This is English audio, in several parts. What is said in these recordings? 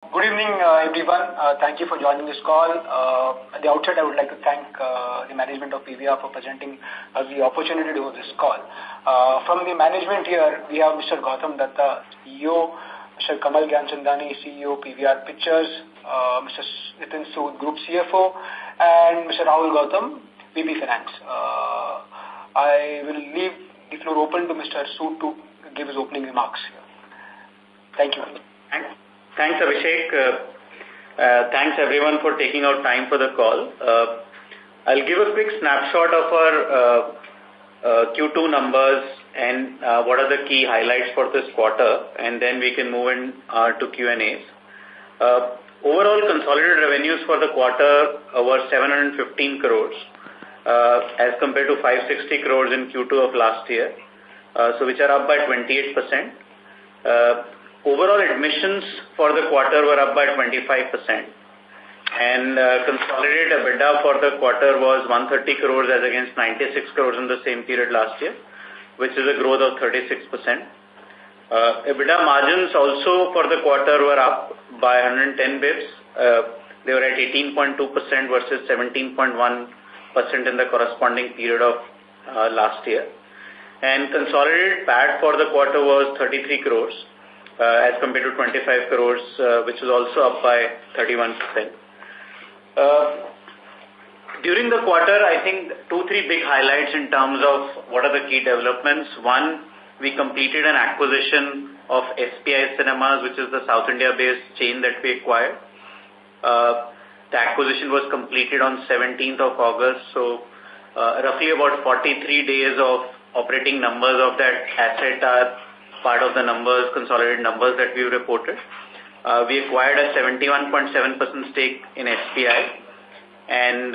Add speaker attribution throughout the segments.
Speaker 1: Good evening, everyone. Thank you for joining this call. At the outset, I would like to thank the management of PVR for presenting us the opportunity to do this call. From the management here, we have Mr. Gautam Datta, CEO, Mr. Kamal Gyanchandani, CEO, PVR Pictures, Mr. Nitin Sood, Group CFO, and Mr. Rahul Gautam, VP Finance. I will leave the floor open to Mr. Sood to give his opening remarks here. Thank you.
Speaker 2: Thanks, Abhishek. Thanks, everyone, for taking out time for the call. I'll give a quick snapshot of our Q2 numbers and what are the key highlights for this quarter, and then we can move in to Q&As. Overall, consolidated revenues for the quarter were 715 crores as compared to 560 crores in Q2 of last year, which are up by 28%. Overall admissions for the quarter were up by 25%, and consolidated EBITDA for the quarter was 130 crores as against 96 crores in the same period last year, which is a growth of 36%. EBITDA margins also for the quarter were up by 110 bips. They were at 18.2% versus 17.1% in the corresponding period of last year. And consolidated PAT for the quarter was 33 crores. As compared to 25 crores, which is also up by 31%. During the quarter, I think 2-3 big highlights in terms of what are the key developments. One, we completed an acquisition of SPI Cinemas, which is the South India-based chain that we acquired. The acquisition was completed on 17th of August, so roughly about 43 days of operating numbers of that asset are part of the numbers, consolidated numbers that we reported. We acquired a 71.7% stake in SPI, and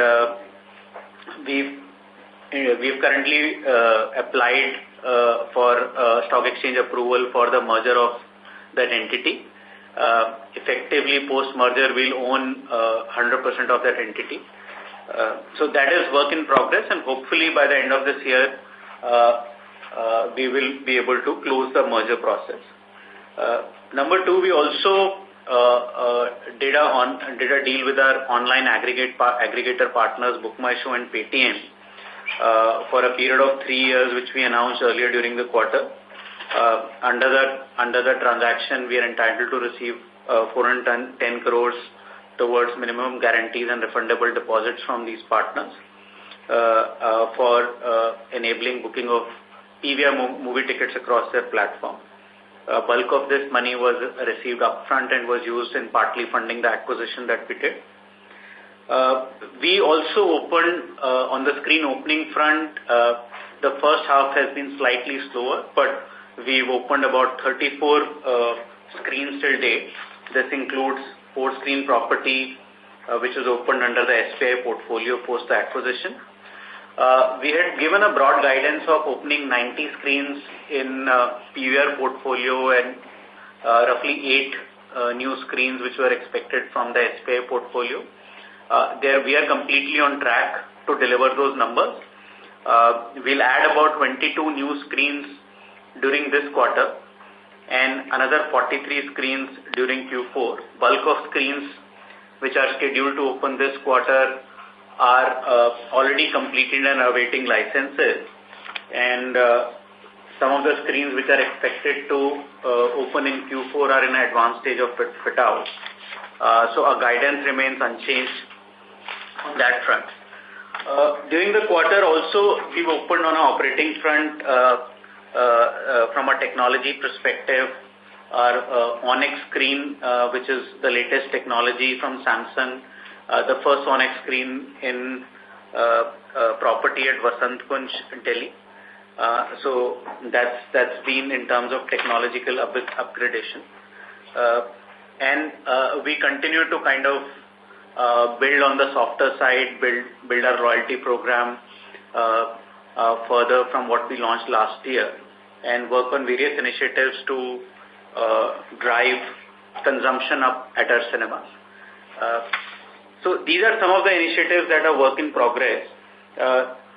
Speaker 2: we've currently applied for stock exchange approval for the merger of that entity. Effectively, post-merger, we'll own 100% of that entity. So that is work in progress, and hopefully by the end of this year, we will be able to close the merger process. Number two, we also did a deal with our online aggregator partners, BookMyShow and Paytm, for a period of 3 years, which we announced earlier during the quarter. Under the transaction, we are entitled to receive 410 crores towards minimum guarantees and refundable deposits from these partners for enabling booking of PVR movie tickets across their platform. Bulk of this money was received upfront and was used in partly funding the acquisition that we did. We also opened, on the screen opening front, the first half has been slightly slower, but we've opened about 34 screens till date. This includes 4-screen property, which is opened under the SPI portfolio post the acquisition. We had given a broad guidance of opening 90 screens in PVR portfolio and roughly 8 new screens which were expected from the SPI portfolio. We are completely on track to deliver those numbers. We'll add about 22 new screens during this quarter and another 43 screens during Q4. Bulk of screens which are scheduled to open this quarter are already completed and awaiting licenses, and some of the screens which are expected to open in Q4 are in an advanced stage of fit out. So our guidance remains unchanged on that front. During the quarter also, we've opened on an operating front from a technology perspective. Our Onyx screen, which is the latest technology from Samsung, the first Onyx screen in property at Vasant Kunj, Delhi. So that's been in terms of technological upgradation. And we continue to kind of build on the softer side, build our loyalty program further from what we launched last year, and work on various initiatives to drive consumption up at our cinemas. So these are some of the initiatives that are work in progress.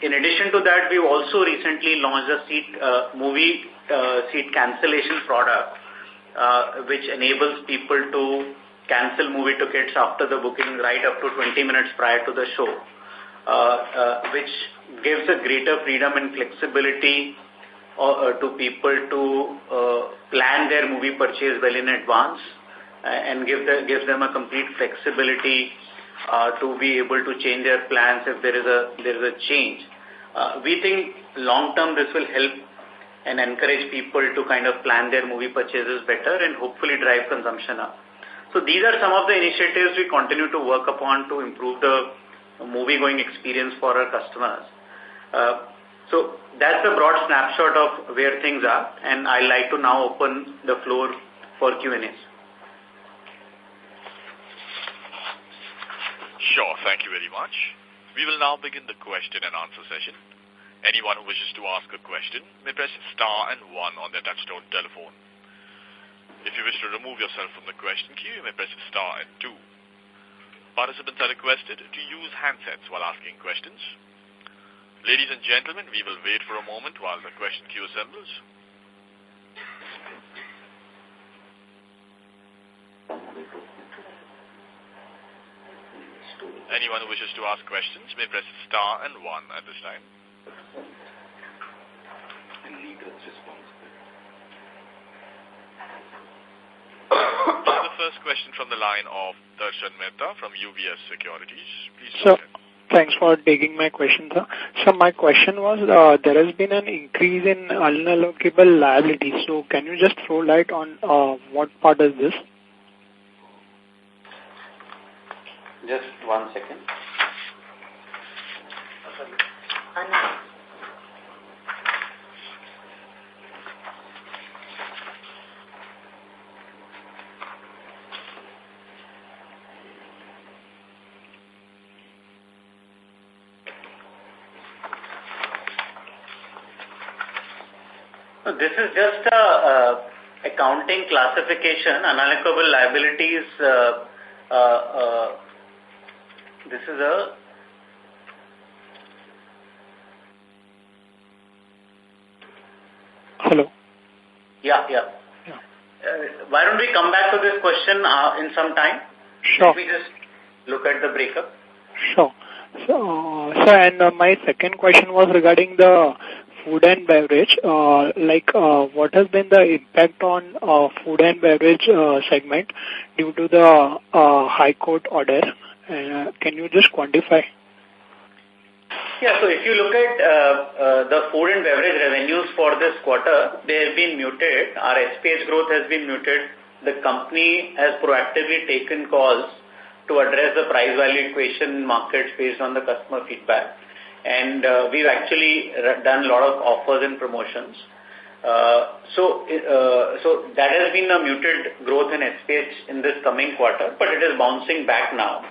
Speaker 2: In addition to that, we've also recently launched a movie seat cancellation product, which enables people to cancel movie tickets after the booking right up to 20 minutes prior to the show, which gives a greater freedom and flexibility to people to plan their movie purchase well in advance and gives them a complete flexibility to be able to change their plans if there is a change. We think long term this will help and encourage people to kind of plan their movie purchases better and hopefully drive consumption up. So these are some of the initiatives we continue to work upon to improve the movie-going experience for our customers. So that's a broad snapshot of where things are, and I'd like to now open the floor for Q&As.
Speaker 3: Sure, thank you very much. We will now begin the question and answer session. Anyone who wishes to ask a question may press star and 1 on their touchtone telephone. If you wish to remove yourself from the question queue, you may press star and 2. Participants are requested to use handsets while asking questions. Ladies and gentlemen, we will wait for a moment while the question queue assembles. Anyone who wishes to ask questions may press star and 1 at this time. The first question from the line of Darshan Mehta from UBS Securities. Please go ahead.
Speaker 4: Thanks for taking my question, sir. So my question was, there has been an increase in unallocable liabilities. So can you just throw light on what part is this?
Speaker 2: Just 1 second. So this is just a accounting classification. Unallocable liabilities. This is a
Speaker 4: Hello.
Speaker 2: Yeah. Why don't we come back to this question in some time?
Speaker 4: Sure.
Speaker 2: Let me just look at the breakup.
Speaker 4: Sure. So, and my second question was regarding the food and beverage. What has been the impact on food and beverage segment due to the High Court order? Can you just quantify?
Speaker 2: Yeah, so if you look at the food and beverage revenues for this quarter, they have been muted. Our SPH growth has been muted. The company has proactively taken calls to address the price value equation in markets based on the customer feedback. And we've actually done a lot of offers and promotions. So that has been a muted growth in SPH in this coming quarter, but it is bouncing back now.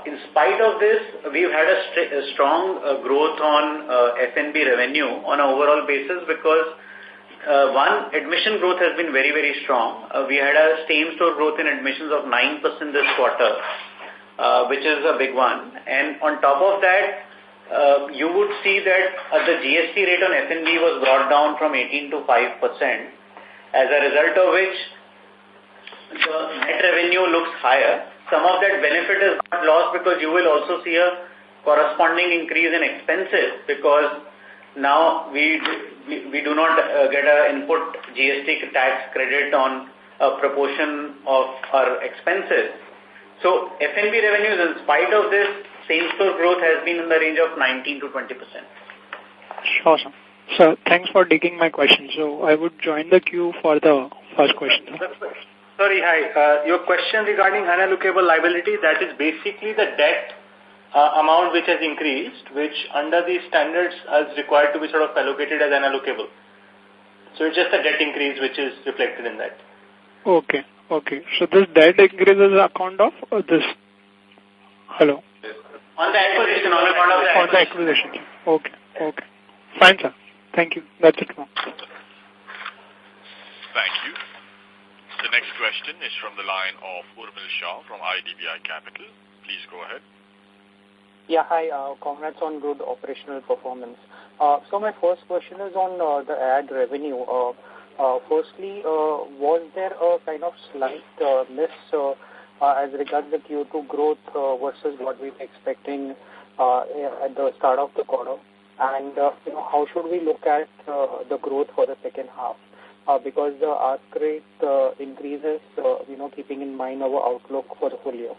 Speaker 2: In spite of this, we've had a strong growth on F&B revenue on an overall basis because one, admission growth has been very, very strong. We had a same-store growth in admissions of 9% this quarter, which is a big one. And on top of that, you would see that the GST rate on F&B was brought down from 18 to 5%, as a result of which the net revenue looks higher. Some of that benefit is not lost because you will also see a corresponding increase in expenses because now we do not get an input GST tax credit on a proportion of our expenses. So F&B revenues, in spite of this, same-store growth has been in the range of 19 to 20%.
Speaker 4: Sure, sir. So thanks for taking my question. So I would join the queue for the first question.
Speaker 1: Sorry, hi. Your question regarding unallocable liability, that is basically the debt amount which has increased, which under the standards is required to be sort of allocated as unallocable. So it's just a debt increase which is reflected in that.
Speaker 4: Okay. So this debt increase is account of this. Hello.
Speaker 2: On the acquisition, on account of the
Speaker 4: acquisition. Okay. Fine, sir. Thank you. That's it.
Speaker 3: Thank you. The next question is from the line of Urmil Shah from IDBI Capital. Please go ahead.
Speaker 5: Yeah, hi. Congrats on good operational performance. So my first question is on the ad revenue. Firstly, was there a kind of slight miss as regards the Q2 growth versus what we were expecting at the start of the quarter? And how should we look at the growth for the second half? Because the ask rate increases, keeping in mind our outlook for the full year.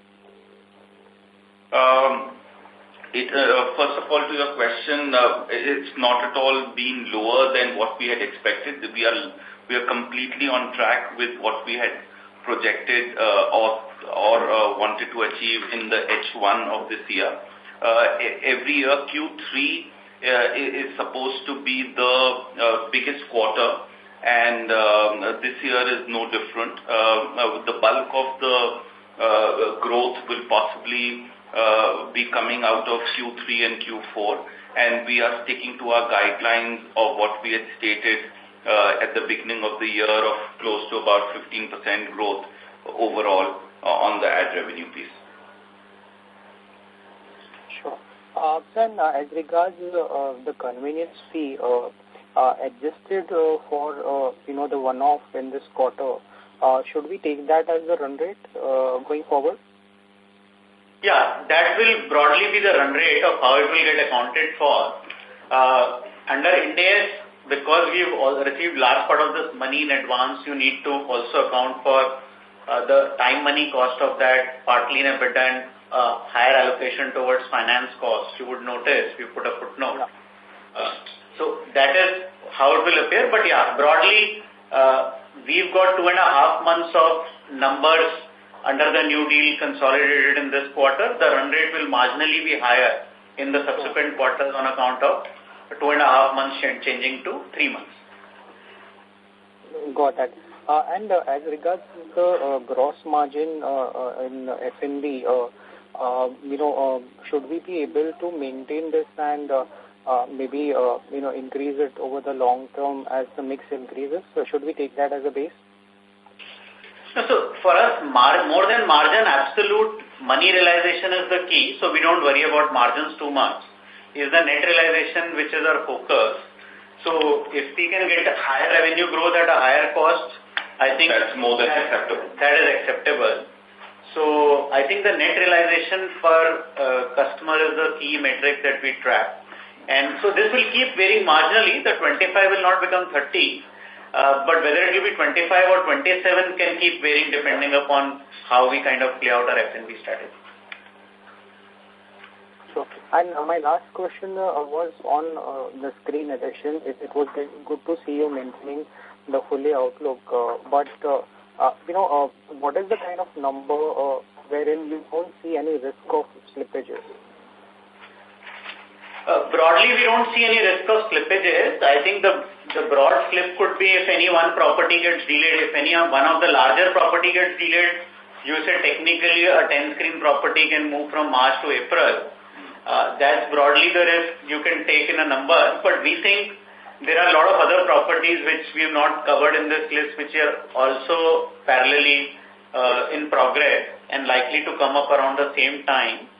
Speaker 6: First of all, to your question, it's not at all been lower than what we had expected. We are completely on track with what we had projected or wanted to achieve in the H1 of this year. Every year, Q3 is supposed to be the biggest quarter, and this year is no different. The bulk of the growth will possibly be coming out of Q3 and Q4, and we are sticking to our guidelines of what we had stated at the beginning of the year of close to about 15% growth overall on the ad revenue piece.
Speaker 5: Sure. Then, as regards the convenience fee adjusted for the one-off in this quarter, should we take that as the run rate going forward?
Speaker 2: Yeah, that will broadly be the run rate of how it will get accounted for. Under Ind AS, because we've received large part of this money in advance, you need to also account for the time money cost of that, partly in EBITDA and higher allocation towards finance costs. You would notice we put a footnote. So that is how it will appear. But yeah, broadly, we've got 2.5 months of numbers under the new deal consolidated in this quarter. The run rate will marginally be higher in the subsequent quarters on account of 2.5 months changing to 3 months.
Speaker 5: Got that. And as regards to the gross margin in F&B, should we be able to maintain this and maybe increase it over the long term as the mix increases? So should we take that as a base?
Speaker 2: So for us, more than margin, absolute money realization is the key. So we don't worry about margins too much. Is the net realization which is our focus. So if we can get higher revenue growth at a higher cost, I think
Speaker 6: that's more than acceptable.
Speaker 2: That is acceptable. So I think the net realization per customer is the key metric that we track. And so this will keep varying marginally. The 25 will not become 30. But whether it will be 25 or 27 can keep varying depending upon how we kind of play out our F&B strategy.
Speaker 5: Sure. And my last question was on the screen addition. It was good to see you maintaining the full year outlook. But, what is the kind of number wherein you don't see any risk of slippages?
Speaker 2: Broadly, we don't see any risk of slippages. I think the broad slip could be if any one property gets delayed. If one of the larger property gets delayed, you say technically a 10-screen property can move from March to April. That's broadly the risk you can take in a number. But we think there are a lot of other properties which we have not covered in this list, which are also parallelly in progress and likely to come up around the same time.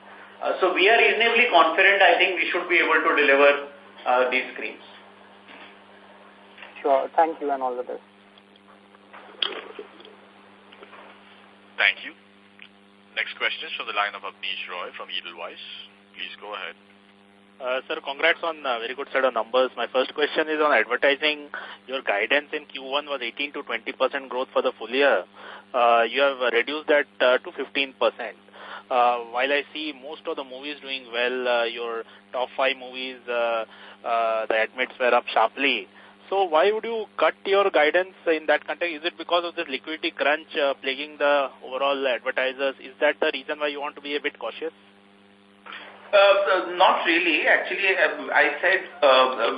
Speaker 2: So we are reasonably confident. I think we should be able to deliver these screens.
Speaker 5: Sure. Thank you and all the best.
Speaker 3: Thank you. Next question is from the line of Abneesh Roy from Edelweiss. Please go ahead.
Speaker 7: Sir, congrats on a very good set of numbers. My first question is on advertising. Your guidance in Q1 was 18 to 20% growth for the full year. You have reduced that to 15%. While I see most of the movies doing well, your top 5 movies, the admits were up sharply. So why would you cut your guidance in that context? Is it because of this liquidity crunch plaguing the overall advertisers? Is that the reason why you want to be a bit cautious?
Speaker 6: Not really. Actually, I said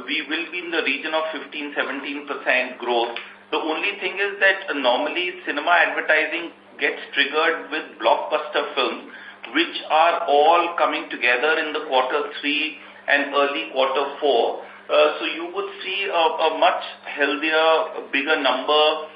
Speaker 6: we will be in the region of 15-17% growth. The only thing is that normally cinema advertising gets triggered with blockbuster films, which are all coming together in the Q3 and early Q4. So you would see a much healthier, bigger number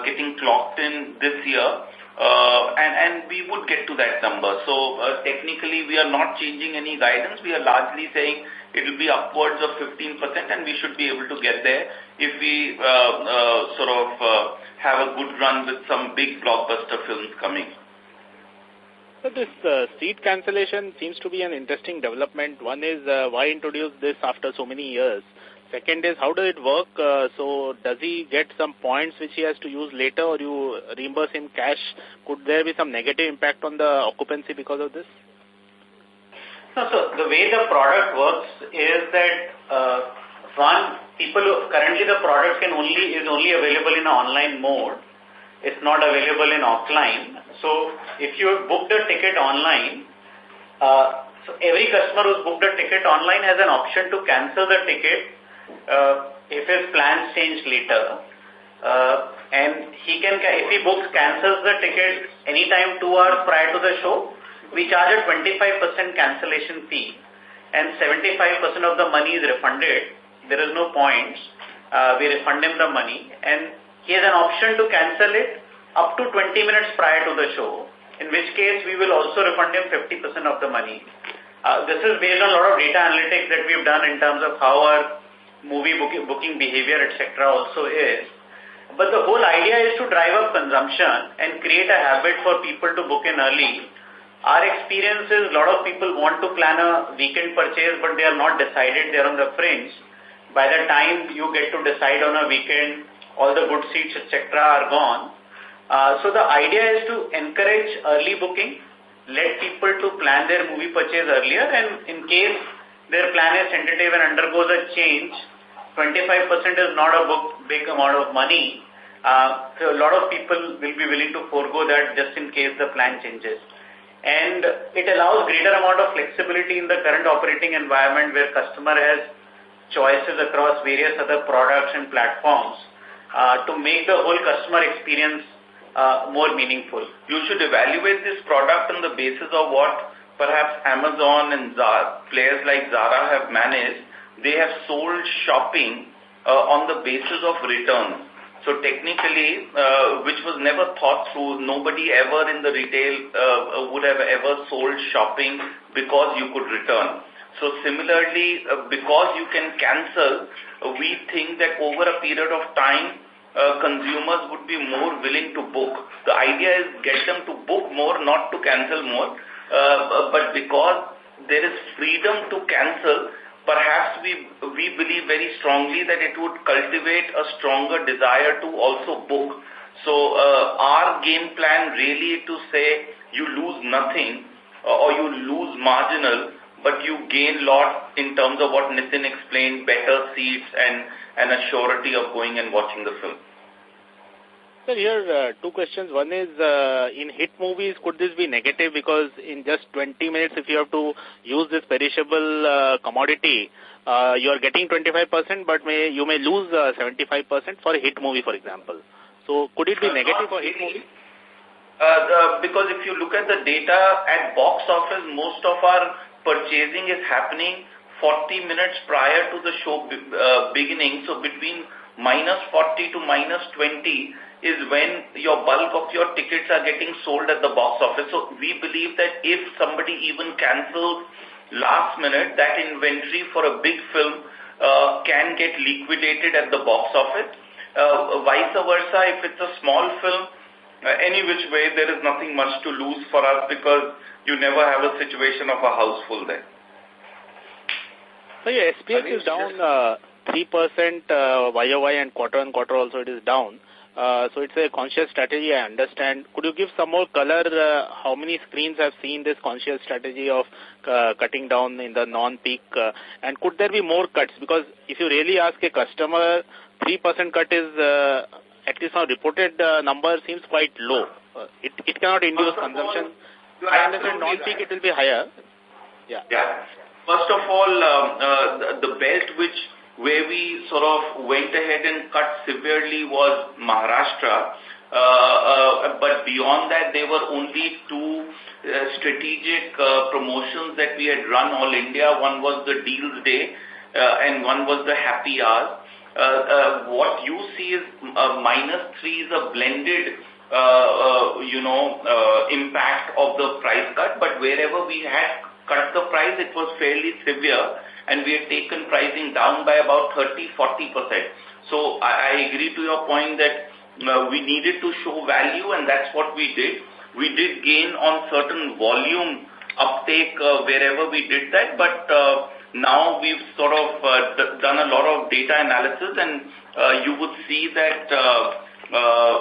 Speaker 6: getting clocked in this year. And we would get to that number. So technically, we are not changing any guidance. We are largely saying it will be upwards of 15%, and we should be able to get there if we have a good run with some big blockbuster films coming.
Speaker 7: So this seat cancellation seems to be an interesting development. One is why introduce this after so many years? Second is, how does it work? So does he get some points which he has to use later, or you reimburse him cash? Could there be some negative impact on the occupancy because of this?
Speaker 2: No, so the way the product works is that currently the product is only available in an online mode. It's not available in offline. So if you have booked a ticket online, so every customer who's booked a ticket online has an option to cancel the ticket if his plans change later. And if he cancels the ticket anytime 2 hours prior to the show, we charge a 25% cancellation fee, and 75% of the money is refunded. There is no points. We refund him the money, and he has an option to cancel it up to 20 minutes prior to the show, in which case we will also refund him 50% of the money. This is based on a lot of data analytics that we've done in terms of how our movie booking behavior, etc. also is. But the whole idea is to drive up consumption and create a habit for people to book in early. Our experience is a lot of people want to plan a weekend purchase, but they are not decided. They are on the fringe. By the time you get to decide on a weekend, all the good seats, etc. are gone. So the idea is to encourage early booking, let people to plan their movie purchase earlier, and in case their plan is tentative and undergoes a change, 25% is not a big amount of money. So a lot of people will be willing to forego that just in case the plan changes. And it allows greater amount of flexibility in the current operating environment where customer has choices across various other products and platforms to make the whole customer experience more meaningful.
Speaker 6: You should evaluate this product on the basis of what perhaps Amazon and players like Zara have managed. They have sold shopping on the basis of returns. So technically, which was never thought through, nobody ever in the retail would have ever sold shopping because you could return. So similarly, because you can cancel, we think that over a period of time, consumers would be more willing to book. The idea is get them to book more, not to cancel more. But because there is freedom to cancel, perhaps we believe very strongly that it would cultivate a stronger desire to also book. So our game plan really to say you lose nothing or you lose marginal, but you gain lot in terms of what Nitin explained, better seats and a surety of going and watching the film.
Speaker 7: Sir, here two questions. One is, in hit movies, could this be negative? Because in just 20 minutes, if you have to use this perishable commodity, you are getting 25%, but you may lose 75% for a hit movie, for example. So could it be negative for hit movie?
Speaker 6: Because if you look at the data at box office, most of our purchasing is happening 40 minutes prior to the show beginning. So between -40 to -20 is when your bulk of your tickets are getting sold at the box office. So we believe that if somebody even cancels last minute, that inventory for a big film can get liquidated at the box office. Vice versa, if it's a small film, any which way, there is nothing much to lose for us because you never have a situation of a house full there.
Speaker 7: So your SPH is down 3% YOY and quarter on quarter also it is down. So it's a conscious strategy, I understand. Could you give some more color? How many screens have seen this conscious strategy of cutting down in the non-peak? And could there be more cuts? Because if you really ask a customer, 3% cut is, at least on reported number, seems quite low. It cannot induce consumption. I understand non-peak it will be higher. Yeah.
Speaker 6: First of all, the belt where we sort of went ahead and cut severely was Maharashtra. But beyond that, there were only two strategic promotions that we had run all India. One was the Deals Day and one was the Happy Hours. What you see is -3 is a blended impact of the price cut, but wherever we had cut the price, it was fairly severe, and we had taken pricing down by about 30-40%. So I agree to your point that we needed to show value, and that's what we did. We did gain on certain volume uptake wherever we did that, but now we've sort of done a lot of data analysis, and you would see that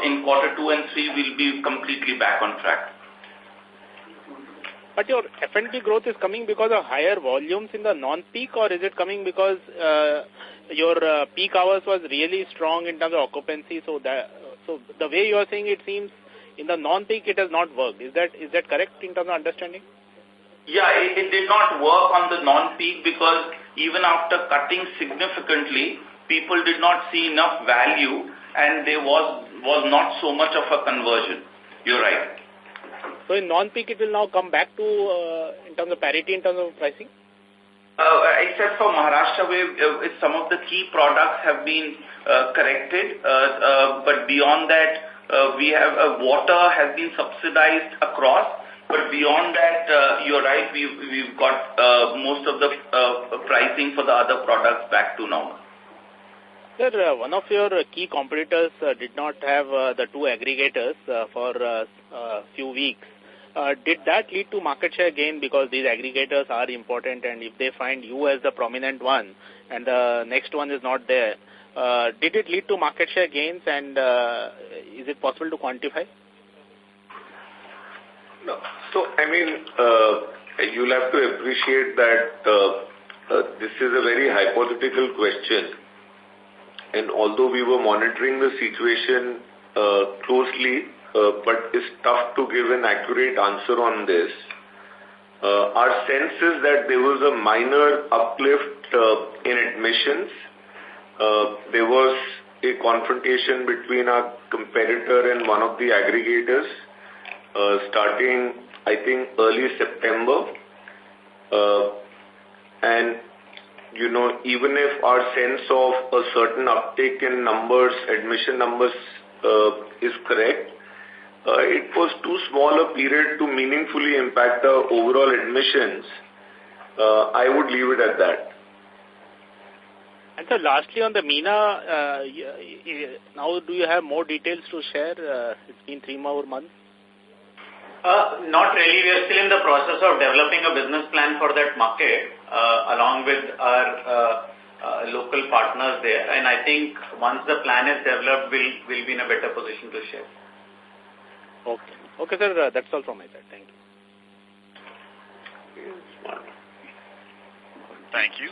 Speaker 6: in quarter 2 and 3 we'll be completely back on track.
Speaker 7: But your F&B growth is coming because of higher volumes in the non-peak, or is it coming because your peak hours was really strong in terms of occupancy? So the way you are saying, it seems in the non-peak it has not worked. Is that correct in terms of understanding?
Speaker 6: Yeah, it did not work on the non-peak because even after cutting significantly, people did not see enough value, and there was not so much of a conversion. You're right.
Speaker 7: So in non-peak, it will now come back to in terms of parity, in terms of pricing?
Speaker 6: Except for Maharashtra, where some of the key products have been corrected, but beyond that, we have water has been subsidized across. But beyond that, you're right, we've got most of the pricing for the other products back to normal.
Speaker 7: Sir, one of your key competitors did not have the two aggregators for a few weeks. Did that lead to market share gain, because these aggregators are important, and if they find you as the prominent one and the next one is not there, did it lead to market share gains, and is it possible to quantify?
Speaker 8: No. So, I mean, you'll have to appreciate that this is a very hypothetical question. And although we were monitoring the situation closely, but it's tough to give an accurate answer on this, our sense is that there was a minor uplift in admissions. There was a confrontation between our competitor and one of the aggregators starting, I think, early September. And you know, even if our sense of a certain uptick in numbers, admission numbers is correct, it was too small a period to meaningfully impact the overall admissions. I would leave it at that.
Speaker 7: And so lastly on the MENA, now do you have more details to share? It's been 3 more months.
Speaker 2: Not really. We are still in the process of developing a business plan for that market along with our local partners there. And I think once the plan is developed, we'll be in a better position to share.
Speaker 7: Okay. Okay, sir. That's all from my side. Thank you.
Speaker 3: Thank you.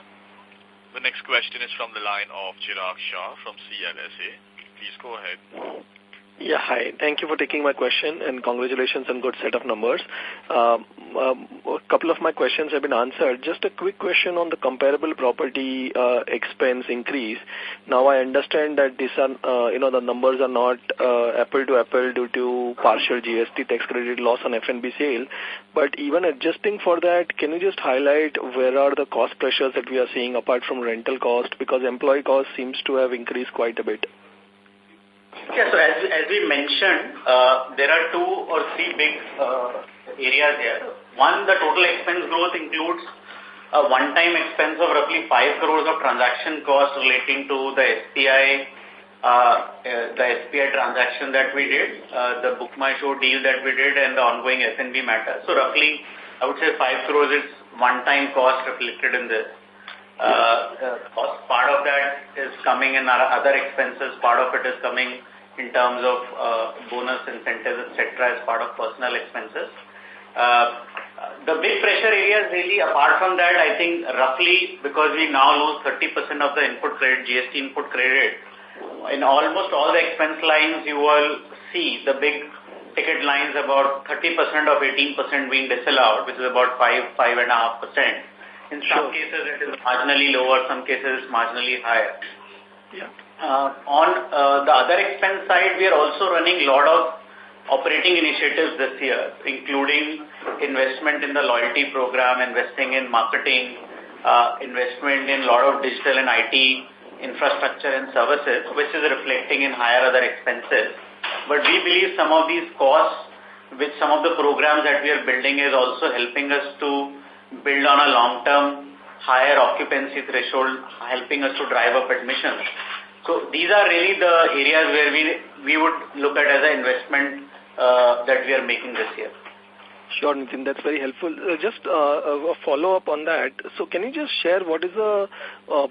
Speaker 3: The next question is from the line of Chirag Shah from CLSA. Please go ahead.
Speaker 9: Yeah, hi. Thank you for taking my question, and congratulations on good set of numbers. A couple of my questions have been answered. Just a quick question on the comparable property expense increase. Now I understand that these are, the numbers are not apple to apple due to partial GST tax credit loss on F&B sale. But even adjusting for that, can you just highlight where are the cost pressures that we are seeing apart from rental cost? Because employee cost seems to have increased quite a bit.
Speaker 2: Yeah, so as we mentioned, there are 2 or 3 big areas here. One, the total expense growth includes a one-time expense of roughly 5 crores of transaction cost relating to the SPI transaction that we did, the Book My Show deal that we did, and the ongoing F&B matter. So roughly, I would say 5 crores is one-time cost reflected in this. Part of that is coming in our other expenses. Part of it is coming in terms of bonus incentives, etc., as part of personal expenses. The big pressure areas really, apart from that, I think roughly because we now lose 30% of the input credit, GST input credit, in almost all the expense lines you will see the big ticket lines about 30% of 18% being disallowed, which is about 5.5%. In some cases, it is marginally lower. Some cases, it's marginally higher.
Speaker 9: Yeah.
Speaker 2: On the other expense side, we are also running a lot of operating initiatives this year, including investment in the loyalty program, investing in marketing, investment in a lot of digital and IT infrastructure and services, which is reflecting in higher other expenses. But we believe some of these costs with some of the programs that we are building is also helping us to build on a long-term higher occupancy threshold, helping us to drive up admissions. So these are really the areas where we would look at as an investment that we are making this year.
Speaker 9: Sure, Nitin, that's very helpful. Just a follow-up on that. So can you just share what is the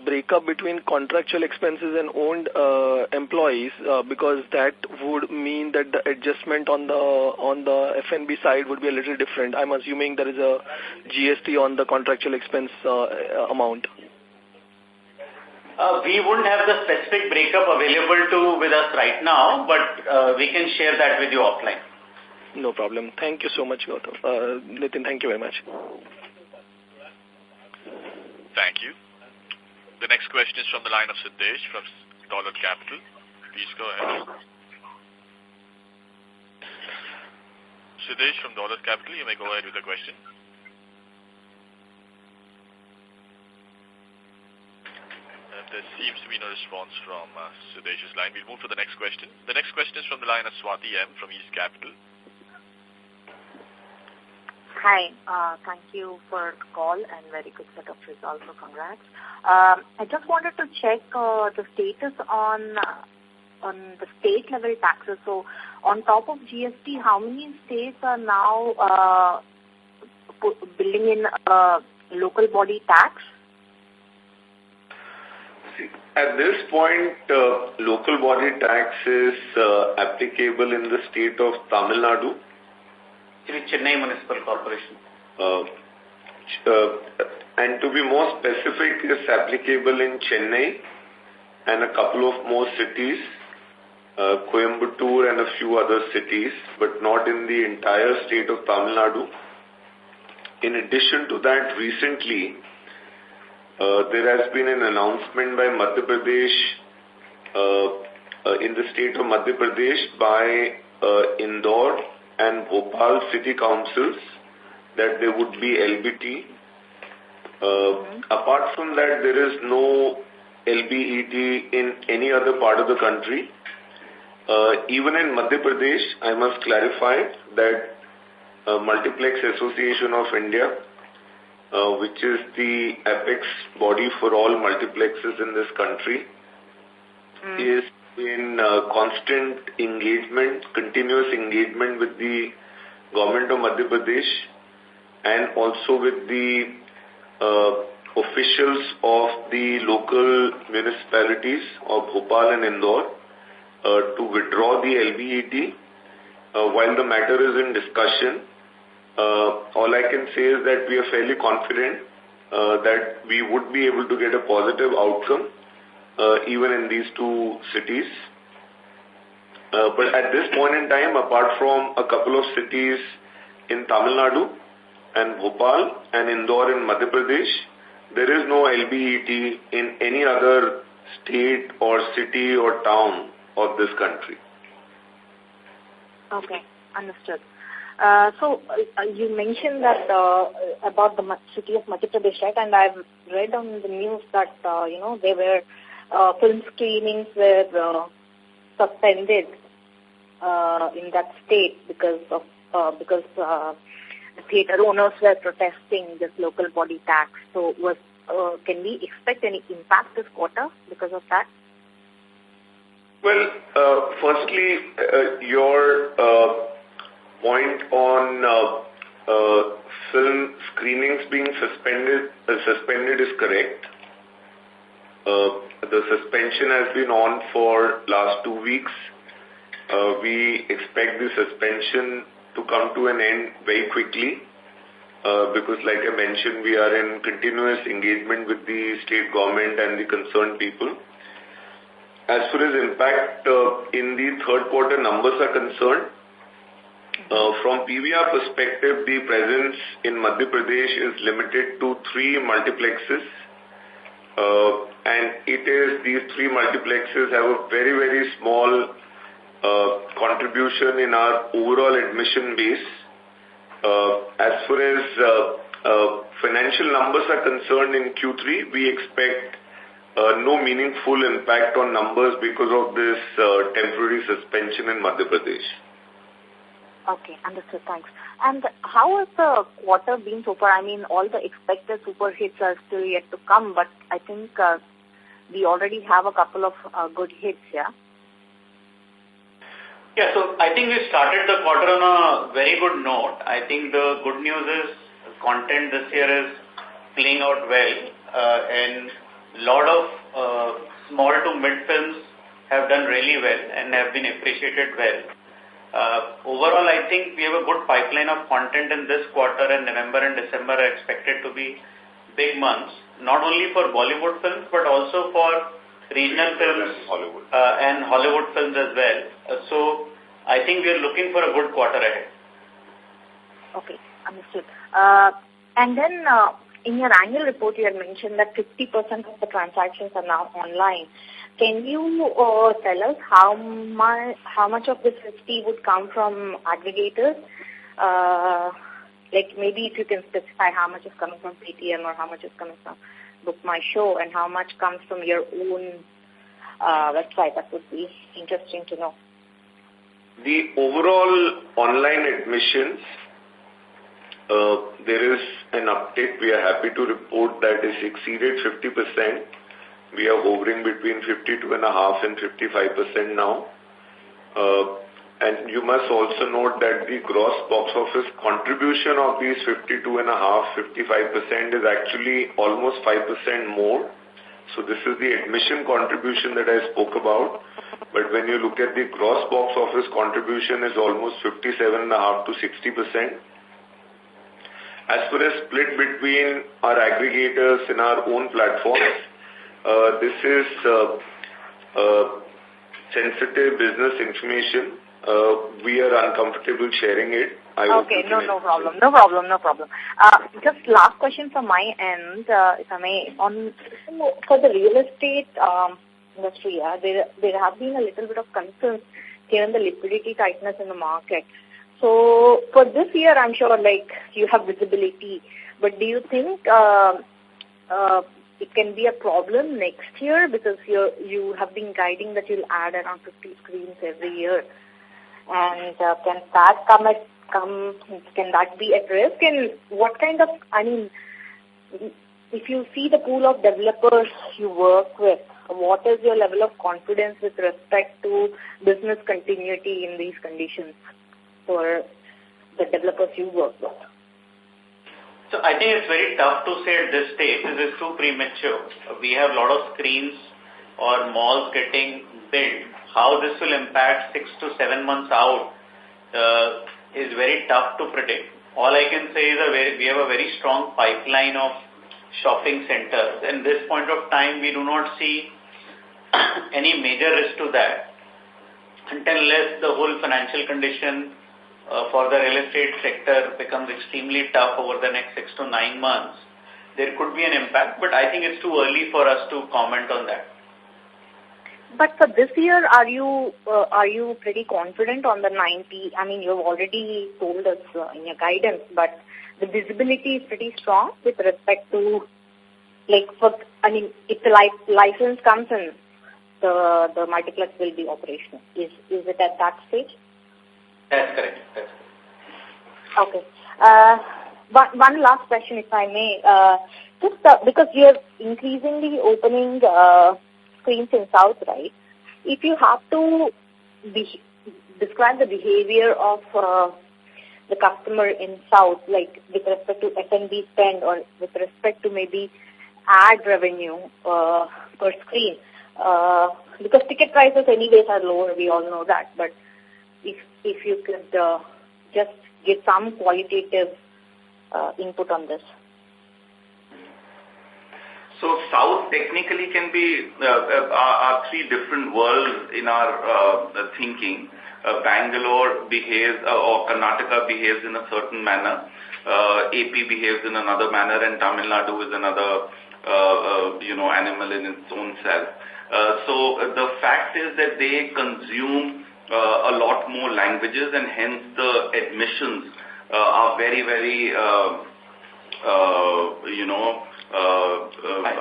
Speaker 9: breakup between contractual expenses and owned employees? Because that would mean that the adjustment on the F&B side would be a little different. I'm assuming there is a GST on the contractual expense amount.
Speaker 2: We wouldn't have the specific breakup available with us right now, but we can share that with you offline.
Speaker 9: No problem. Thank you so much, Gautam. Nitin, thank you very much.
Speaker 3: Thank you. The next question is from the line of Siddesh from Dolat Capital. Please go ahead. Siddesh from Dolat Capital, you may go ahead with the question. There seems to be no response from Siddesh's line. We'll move to the next question. The next question is from the line of Swati M from East Capital.
Speaker 10: Hi, thank you for the call and very good set of results, so congrats. I just wanted to check the status on the state level taxes. So on top of GST, how many states are now building in local body tax?
Speaker 8: At this point, local body tax is applicable in the state of Tamil Nadu.
Speaker 2: Chennai Municipal Corporation.
Speaker 8: And to be more specific, it's applicable in Chennai and a couple of more cities, Coimbatore and a few other cities, but not in the entire state of Tamil Nadu. In addition to that, recently, there has been an announcement by Madhya Pradesh, in the state of Madhya Pradesh by Indore and Bhopal city councils that there would be LBT. Apart from that, there is no LBET in any other part of the country. Even in Madhya Pradesh, I must clarify that Multiplex Association of India, which is the apex body for all multiplexes in this country, is in constant engagement, continuous engagement with the government of Madhya Pradesh and also with the officials of the local municipalities of Bhopal and Indore to withdraw the LBET. While the matter is in discussion, all I can say is that we are fairly confident that we would be able to get a positive outcome even in these two cities. But at this point in time, apart from a couple of cities in Tamil Nadu and Bhopal and Indore in Madhya Pradesh, there is no LBET in any other state or city or town of this country.
Speaker 10: Okay, understood. So you mentioned that about the city of Madhya Pradesh, right? And I've read on the news that there were film screenings were suspended in that state because the theater owners were protesting this local body tax. So can we expect any impact this quarter because of that?
Speaker 8: Well, firstly, your point on film screenings being suspended is correct. The suspension has been on for last 2 weeks. We expect the suspension to come to an end very quickly because, like I mentioned, we are in continuous engagement with the state government and the concerned people. As far as impact in the third quarter numbers are concerned, from PVR perspective, the presence in Madhya Pradesh is limited to 3 multiplexes. And these 3 multiplexes have a very, very small contribution in our overall admission base. As far as financial numbers are concerned in Q3, we expect no meaningful impact on numbers because of this temporary suspension in Madhya Pradesh.
Speaker 10: Okay, understood. Thanks. And how has the quarter been so far? I mean, all the expected super hits are still yet to come, but I think we already have a couple of good hits, yeah?
Speaker 2: Yeah, so I think we started the quarter on a very good note. I think the good news is content this year is playing out well, and a lot of small to mid films have done really well and have been appreciated well. Overall, I think we have a good pipeline of content in this quarter, and November and December are expected to be big months, not only for Bollywood films, but also for regional films and Hollywood films as well. So I think we are looking for a good quarter ahead.
Speaker 10: Okay, understood. And then in your annual report, you had mentioned that 50% of the transactions are now online. Can you tell us how much of this 50 would come from aggregators? Like maybe if you can specify how much is coming from Paytm or how much is coming from Book My Show and how much comes from your own website. That would be interesting to know.
Speaker 8: The overall online admissions, there is an uptick. We are happy to report that it's exceeded 50%. We are hovering between 52.5% and 55% now. And you must also note that the gross box office contribution of these 52.5%, 55% is actually almost 5% more. So this is the admission contribution that I spoke about. But when you look at the gross box office contribution is almost 57.5% to 60%. As far as split between our aggregators and our own platforms, this is sensitive business information. We are uncomfortable sharing it.
Speaker 10: Okay, no problem. Just last question from my end, if I may. For the real estate industry, there have been a little bit of concerns given the liquidity tightness in the market. So for this year, I'm sure you have visibility, but do you think it can be a problem next year because you have been guiding that you'll add around 50 screens every year, and can that be at risk? And what kind of, if you see the pool of developers you work with, what is your level of confidence with respect to business continuity in these conditions for the developers you work with?
Speaker 2: So I think it's very tough to say at this stage. This is too premature. We have a lot of screens or malls getting built. How this will impact 6 to 7 months out is very tough to predict. All I can say is we have a very strong pipeline of shopping centers. And this point of time, we do not see any major risk to that unless the whole financial condition for the real estate sector becomes extremely tough over the next 6 to 9 months. There could be an impact, but I think it's too early for us to comment on that.
Speaker 10: But for this year, are you pretty confident on the 90? I mean, you've already told us in your guidance, but the visibility is pretty strong with respect to, if the license comes in, the multiplex will be operational. Is it at that stage?
Speaker 2: That's correct.
Speaker 10: Okay. One last question, if I may. Just because you're increasingly opening screens in South, right? If you have to describe the behavior of the customer in South, like with respect to F&B spend or with respect to maybe ad revenue per screen, because ticket prices anyways are lower, we all know that, but if you could just give some qualitative input on this.
Speaker 6: So South technically can be are three different worlds in our thinking. Bangalore behaves or Karnataka behaves in a certain manner. AP behaves in another manner, and Tamil Nadu is another animal in its own self. So the fact is that they consume a lot more languages, and hence the admissions are very, very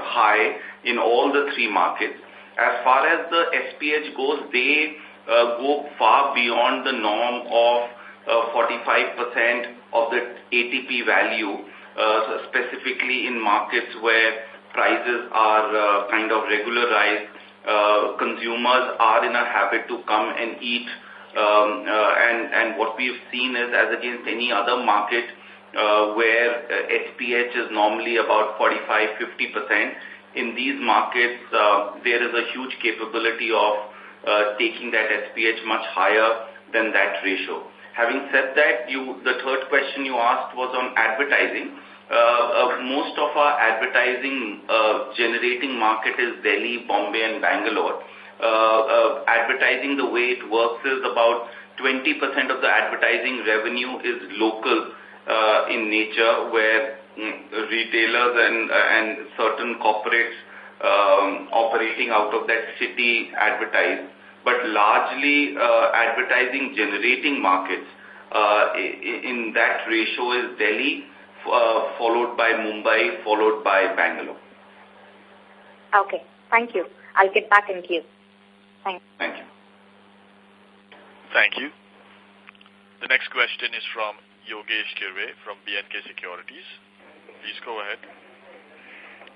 Speaker 6: high in all the three markets. As far as the SPH goes, they go far beyond the norm of 45% of the ATP value, specifically in markets where prices are kind of regularized. Consumers are in a habit to come and eat, and what we've seen is, as against any other market where SPH is normally about 45-50%, in these markets there is a huge capability of taking that SPH much higher than that ratio. Having said that, the third question you asked was on advertising. Most of our advertising generating market is Delhi, Bombay and Bangalore. Advertising, the way it works is about 20% of the advertising revenue is local in nature, where retailers and certain corporates operating out of that city advertise. But largely advertising generating markets in that ratio is Delhi, followed by Mumbai, followed by Bangalore.
Speaker 10: Okay, thank you. I'll get back in queue. Thank you.
Speaker 3: Thank you. The next question is from Yogesh Kirve from BNK Securities. Please go ahead.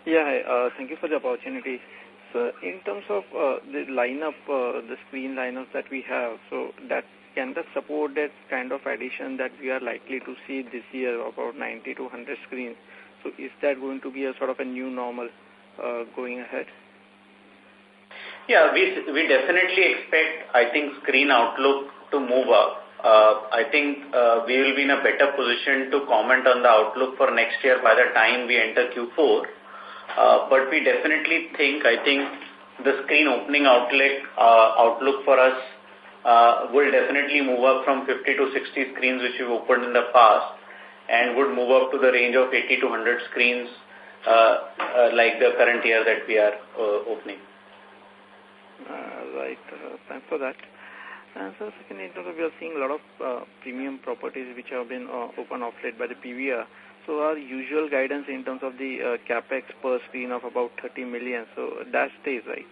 Speaker 11: Yeah, thank you for the opportunity. So in terms of the lineup, the screen lineups that we have, so that can that support that kind of addition that we are likely to see this year, about 90 to 100 screens? So is that going to be a sort of a new normal going ahead?
Speaker 2: Yeah, we definitely expect, I think, screen outlook to move up. I think we will be in a better position to comment on the outlook for next year by the time we enter Q4. But we definitely think, I think, the screen opening outlook for us will definitely move up from 50 to 60 screens which we've opened in the past, and would move up to the range of 80 to 100 screens like the current year that we are opening.
Speaker 11: Right, thanks for that. And so secondly, we are seeing a lot of premium properties which have been opened off late by the PVR. So our usual guidance in terms of the capex per screen of about 30 million, so that stays, right?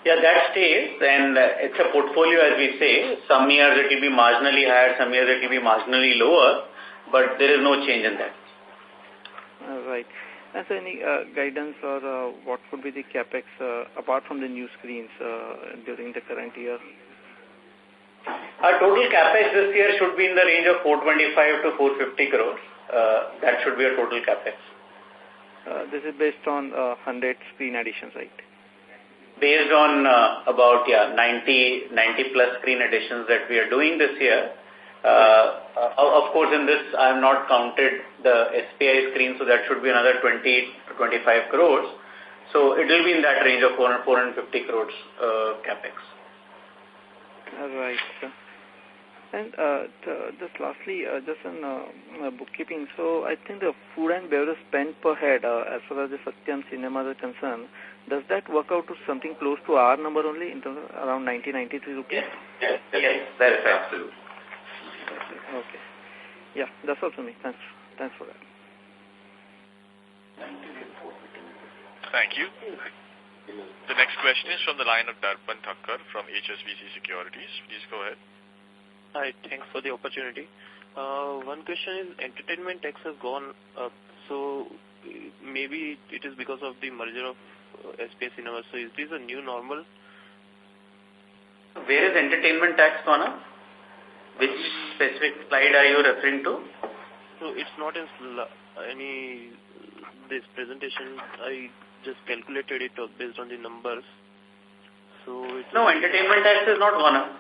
Speaker 2: Yeah, that stays, and it's a portfolio, as we say. Some years it will be marginally higher, some years it will be marginally lower, but there is no change in that.
Speaker 11: Right. And so any guidance or what would be the capex apart from the new screens during the current year?
Speaker 2: Our total capex this year should be in the range of 425 to 450 crores. That should be a total capex.
Speaker 11: This is based on 100 screen additions, right?
Speaker 2: Based on about 90 plus screen additions that we are doing this year. Of course, in this I have not counted the SPI screen, so that should be another 20 to 25 crores. So it will be in that range of 450 crores capex.
Speaker 11: All right. And just lastly, just on bookkeeping, so I think the food and beverage spend per head, as far as the Satyam cinemas are concerned, does that work out to something close to our number only, in terms of around 90-93 rupees?
Speaker 2: Yes, that is absolute.
Speaker 11: Okay. Yeah, that's all for me. Thanks for that.
Speaker 3: Thank you. The next question is from the line of Darpan Thakkar from HSBC Securities. Please go ahead.
Speaker 12: Hi, thanks for the opportunity. One question is, entertainment tax has gone up, so maybe it is because of the merger of SPS Cinemas. So is this a new normal?
Speaker 2: Where is entertainment tax gone up? Which specific slide are you referring to?
Speaker 12: So it's not in any this presentation. I just calculated it based on the numbers. So
Speaker 2: no, entertainment tax is not gone up.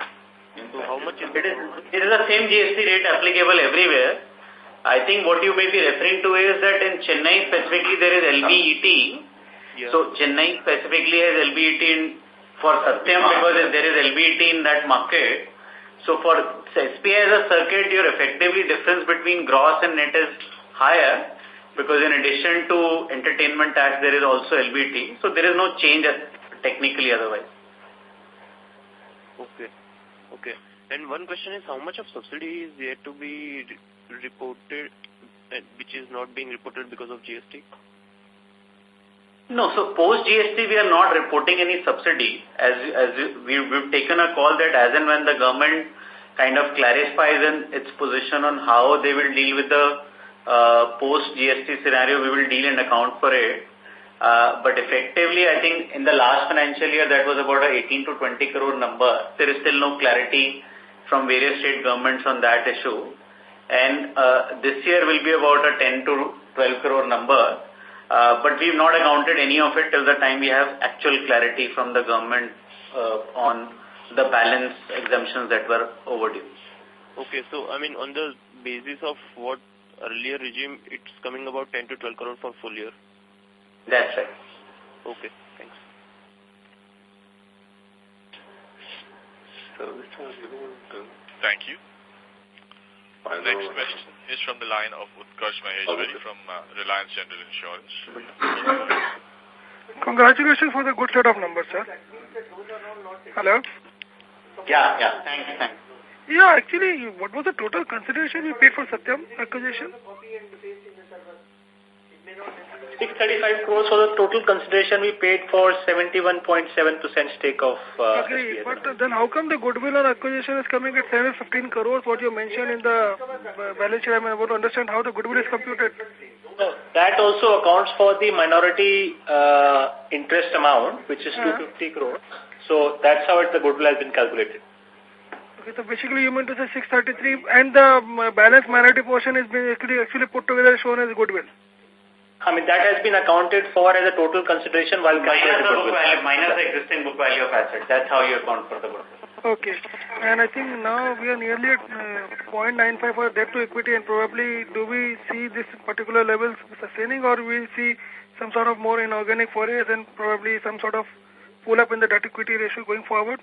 Speaker 12: So how much is
Speaker 2: it? It is the same GST rate applicable everywhere. I think what you may be referring to is that in Chennai specifically there is LBET. Yeah. So Chennai specifically has LBET for Satyam because there is LBET in that market. So for SPI as a circuit, your effectively difference between gross and net is higher, because in addition to entertainment tax, there is also LBT. So there is no change technically otherwise.
Speaker 12: Okay. And one question is, how much of subsidy is yet to be reported, which is not being reported because of GST?
Speaker 2: No, so post GST we are not reporting any subsidy. As we've taken a call that as and when the government kind of clarifies its position on how they will deal with the post-GST scenario. We will deal and account for it. But effectively, I think in the last financial year, that was about a 18 to 20 crore number. There is still no clarity from various state governments on that issue. And this year will be about a 10 to 12 crore number. But we've not accounted any of it till the time we have actual clarity from the government on the balance exemptions that were overdue.
Speaker 12: Okay, so I mean, on the basis of what earlier regime, it's coming about 10 to 12 crore for full year.
Speaker 2: That's right.
Speaker 12: Okay, thanks.
Speaker 3: Thank you. Next question is from the line of Utkarsh Maheshwari from Reliance General Insurance.
Speaker 13: Congratulations for the good set of numbers, sir. Hello?
Speaker 2: Yeah, thanks.
Speaker 13: Yeah, actually, what was the total consideration we paid for Satyam acquisition?
Speaker 14: 635 crores was the total consideration we paid for 71.7% stake of
Speaker 13: Agree, but then how come the goodwill on acquisition is coming at 715 crores, what you mentioned in the balance sheet? I mean, I want to understand how the goodwill is computed.
Speaker 14: No, that also accounts for the minority interest amount, which is 250 crores. So that's how the goodwill has been calculated.
Speaker 13: Okay, so basically you mean to say 633 and the balance minority portion is being actually put together shown as goodwill.
Speaker 14: I mean, that has been accounted for as a total consideration while
Speaker 2: minus the existing book value of assets. That's how you account for the goodwill.
Speaker 13: Okay. And I think now we are nearly at 0.95 for debt to equity, and probably do we see this particular levels sustaining, or we see some sort of more inorganic forays and probably some sort of pull up in the debt equity ratio going forward?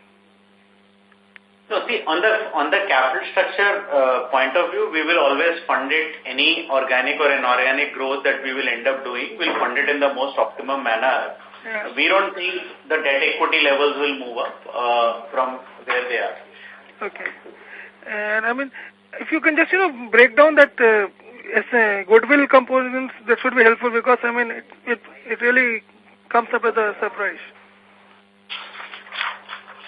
Speaker 2: No, see, on the capital structure point of view, we will always fund it. Any organic or inorganic growth that we will end up doing, we'll fund it in the most optimum manner. Yeah. We don't think the debt equity levels will move up from where they are.
Speaker 13: Okay. And I mean, if you can just, break down that as a goodwill components, that should be helpful, because I mean, it really comes up as a surprise.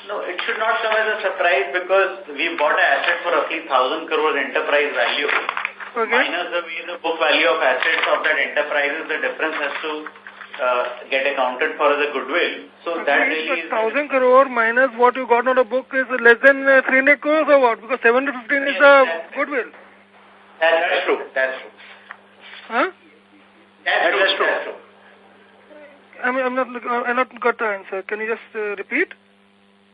Speaker 2: No, it should not come as a surprise, because we bought an asset for roughly 1,000 crores enterprise value. Okay. Minus the book value of assets of that enterprise, the difference has to get accounted for as a goodwill. So that really is
Speaker 13: 1,000 crore minus what you got on the book is less than 300 crores or what? Because 715 is the goodwill.
Speaker 2: That's true.
Speaker 13: Huh?
Speaker 2: That's true.
Speaker 13: I mean, I'm not got the answer. Can you just repeat?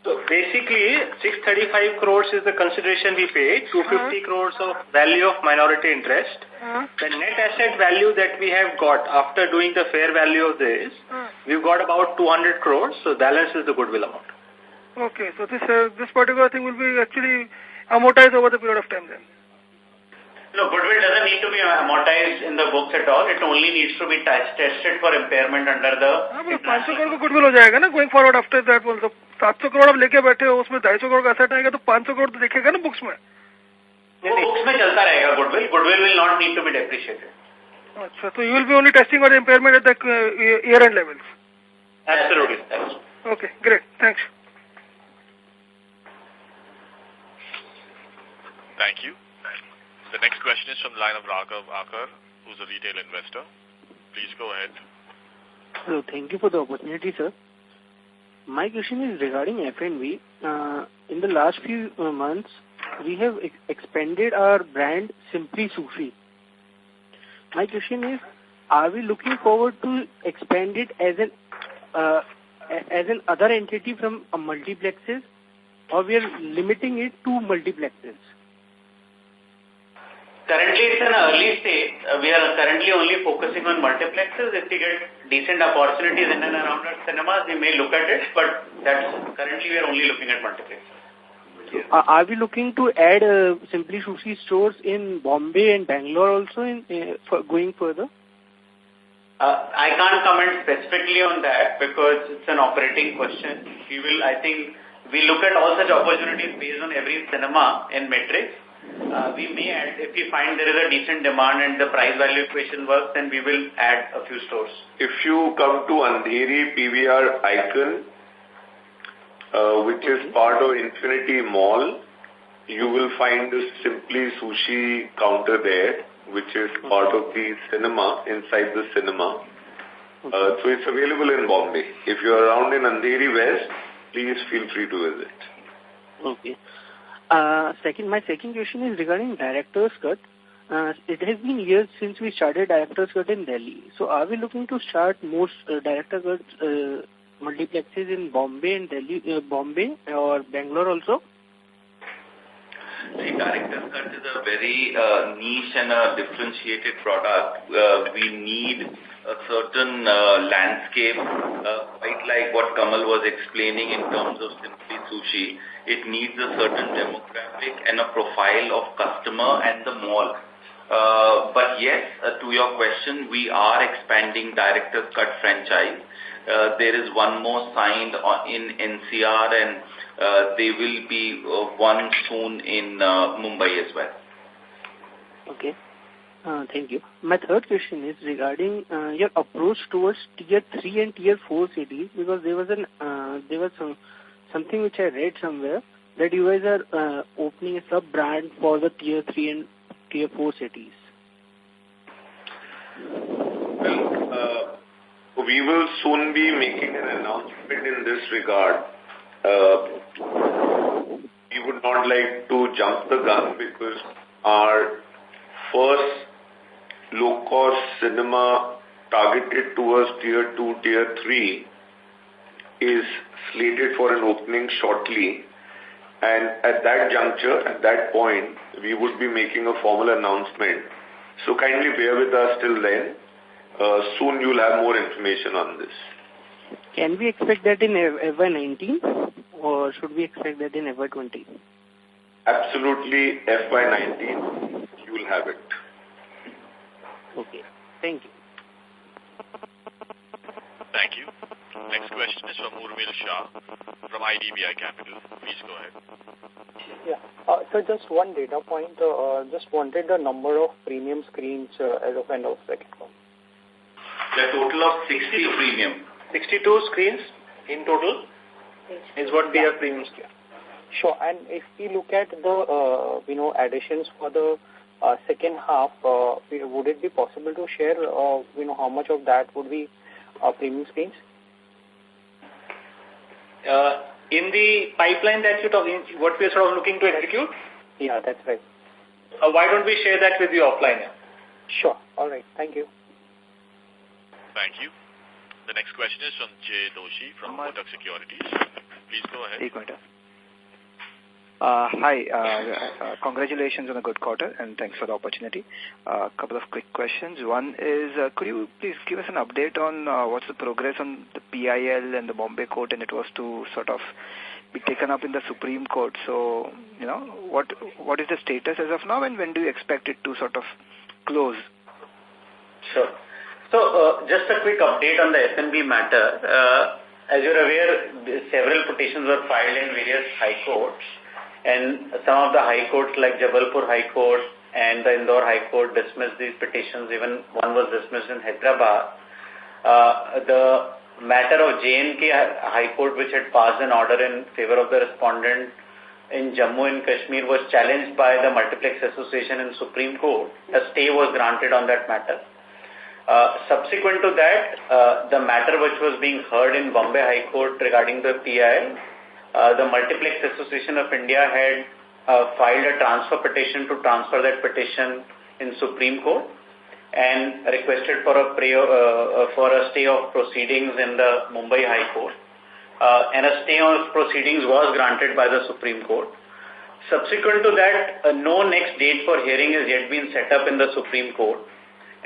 Speaker 14: So basically, 635 crores is the consideration we paid, 250 crores of value of minority interest. The net asset value that we have got after doing the fair value of this, we've got about 200 crores, so balance is the goodwill amount.
Speaker 13: Okay, so this particular thing will be actually amortized over the period of time then?
Speaker 2: No, goodwill doesn't need to be amortized in the books at all. It only needs to be tested for impairment under the...
Speaker 13: 500 crore का goodwill हो जाएगा ना going forward after that also. 700 crore आप लेके बैठे हो, उसमें 250 crore का asset आएगा तो 500 crore तो दिखेगा ना books में.
Speaker 2: वो books में चलता रहेगा goodwill. Goodwill will not need to be depreciated.
Speaker 13: अच्छा, so you will be only testing for the impairment at the year-end levels.
Speaker 2: Absolutely.
Speaker 13: Okay, great. Thanks.
Speaker 3: Thank you. The next question is from the line of Raghav Akar, who's a retail investor. Please go ahead.
Speaker 15: Hello, thank you for the opportunity, sir. My question is regarding F&B. In the last few months, we have expanded our brand Simply Sufi. My question is, are we looking forward to expand it as an other entity from multiplexes, or we are limiting it to multiplexes?
Speaker 2: Currently, it's an early stage. We are currently only focusing on multiplexes. If we get decent opportunities in and around our cinemas, we may look at it, but currently we are only looking at multiplexes.
Speaker 15: Are we looking to add Simply Sushi stores in Bombay and Bangalore also going further?
Speaker 2: I can't comment specifically on that because it's an operating question. I think we look at all such opportunities based on every cinema in metrics. We may add, if we find there is a decent demand and the price value equation works, then we will add a few stores.
Speaker 8: If you come to Andheri PVR Icon, which is part of Infinity Mall, you will find the Simply Sushi counter there, which is part of the cinema, inside the cinema. So it's available in Bombay. If you're around in Andheri West, please feel free to visit.
Speaker 15: Okay. My second question is regarding Director's Cut. It has been years since we started Director's Cut in Delhi. So are we looking to start most Director's Cut multiplexes in Bombay and Delhi, Bombay or Bangalore also?
Speaker 6: See, Director's Cut is a very niche and a differentiated product. We need a certain landscape, quite like what Kamal was explaining in terms of Simply Sushi. It needs a certain demographic and a profile of customer and the mall. But yes, to your question, we are expanding Director's Cut franchise. There is one more signed in NCR, and there will be one soon in Mumbai as well. Okay.
Speaker 15: Thank you. My third question is regarding your approach towards Tier 3 and Tier 4 cities, because there was something which I read somewhere that you guys are opening a sub-brand for the Tier 3 and Tier 4 cities.
Speaker 8: Well, we will soon be making an announcement in this regard. We would not like to jump the gun because our first low-cost cinema targeted towards Tier 2, Tier 3 is slated for an opening shortly. And at that juncture, at that point, we would be making a formal announcement. So kindly bear with us till then. Soon you'll have more information on this.
Speaker 15: Can we expect that in FY19 or should we expect that in FY20?
Speaker 8: Absolutely, FY19, you will have it.
Speaker 15: Okay, thank you.
Speaker 3: Thank you. Next question is from Urmil Shah from IDBI Capital. Please go ahead.
Speaker 5: Yeah. So just one data point. Just wanted the number of premium screens as of end of second month.
Speaker 6: The total of 60 premium.
Speaker 14: 62 screens in total is what we have premium screen.
Speaker 5: Sure. And if we look at the additions for the second half, would it be possible to share how much of that would be premium screens?
Speaker 14: In the pipeline that you're talking, what we're sort of looking to execute?
Speaker 5: Yeah, that's right.
Speaker 14: Why don't we share that with you offline?
Speaker 5: Sure. All right. Thank you.
Speaker 3: Thank you. The next question is from Jay Doshi from Kotak Securities. Please go ahead.
Speaker 16: Hi. Congratulations on a good quarter and thanks for the opportunity. A couple of quick questions. One is, could you please give us an update on what's the progress on the PIL and the Bombay Court, and it was to sort of be taken up in the Supreme Court. So, what is the status as of now, and when do you expect it to sort of close?
Speaker 2: Sure. So, just a quick update on the F&B matter. As you're aware, several petitions were filed in various high courts, and some of the high courts like Jabalpur High Court and the Indore High Court dismissed these petitions. Even one was dismissed in Hyderabad. The matter of J&K High Court, which had passed an order in favor of the respondent in Jammu and Kashmir, was challenged by the Multiplex Association in Supreme Court. A stay was granted on that matter. Subsequent to that, the matter which was being heard in Bombay High Court regarding the PIL, the Multiplex Association of India had filed a transfer petition to transfer that petition in Supreme Court and requested for a stay of proceedings in the Mumbai High Court. And a stay of proceedings was granted by the Supreme Court. Subsequent to that, no next date for hearing has yet been set up in the Supreme Court.